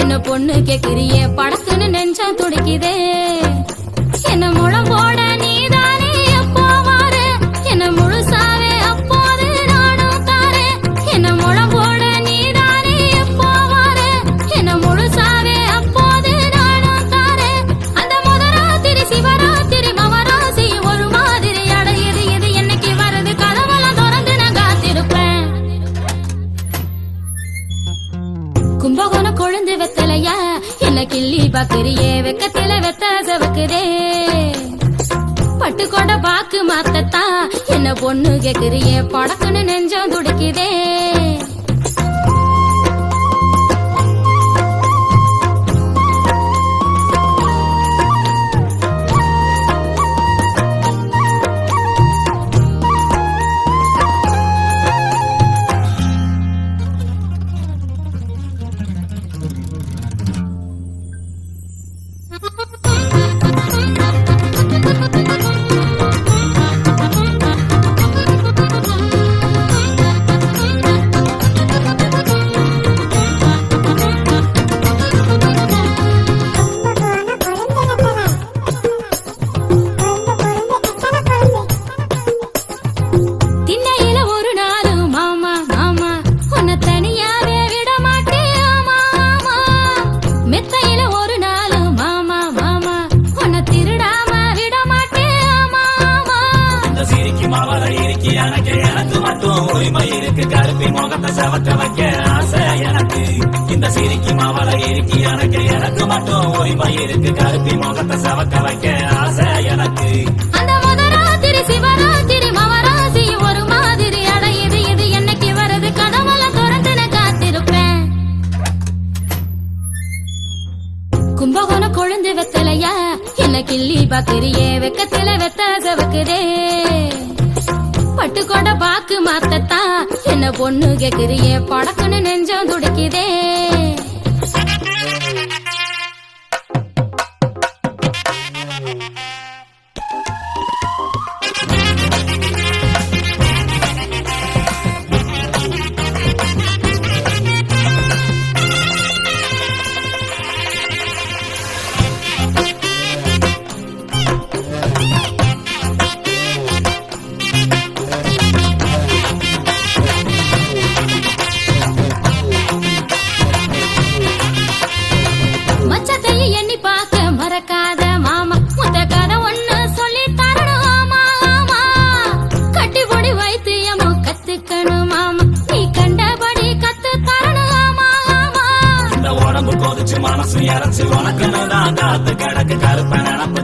என்ன பொண்ணு கேக்குறியே படக்குன்னு நெஞ்சம் துடிக்குதே என்ன முளம் போட நீதானே எப்போ வாரு என்ன முழுசாவே அப்போது நானும் தாரே என்ன முளம் போட நீதானே எப்போ வாரு என்ன முழுசாவே அப்போது நானும் தாரே அந்த முதராத்திரி சிவராத்திரி மவராசி ஒரு மாதிரி அடையுது இது என்னைக்கு வருது கதவெல்லாம் திறந்து நான் காத்திருப்பேன் கும்பகோணம் கொழுந்து வெத்தலையா என்ன கிள்ளி பாக்குறியே வெக்கத்தில வெத்த சவக்குதே பட்டுக்கோட பாக்கு மாத்தத்தான் என்ன பொண்ணு கேக்குறியே படக்குன்னு நெஞ்சம் துடிக்குதே எனக்கு மட்டும் உரிமை இருக்கு கருப்பி முகத்தை சவக்க வைக்க ஆசை எனக்கு இந்த சிரிக்கி மாவள இருக்கு எனக்கு மட்டும் உரிமை இருக்கு கருப்பி முகத்தை சவக்க வைக்க ஆசை எனக்கு அந்த முதராத்திரி சிவராத்திரி மவராசி ஒரு மாதிரி அடையுது இது என்னைக்கு வருது கதவெல்லாம் திறந்து நான் காத்திருப்பேன் கும்பகோணம் கொழுந்து வெத்தலையா என்ன கிள்ளி பாக்குறியே வெக்கத்தில வெத்த சவக்குதே பட்டுக்கோட பாக்கு மாத்தத்தான் என்ன பொண்ணு கேக்குறியே படக்குன்னு நெஞ்சம் துடிக்குதே எண்ணி பார்க்க மறக்காத மாமா முத்த கதை ஒண்ணு சொல்லி தரணும் மாமா கட்டி பொடி வைத்தியமோ கத்துக்கணும் மாமா நீ கண்டபடி கத்து தரணும் மாமா இந்த உடம்பு கொதிச்சு மனசு இறச்சு உனக்குன்னு தான் காத்து கிடக்கு கருப்ப நினப்பு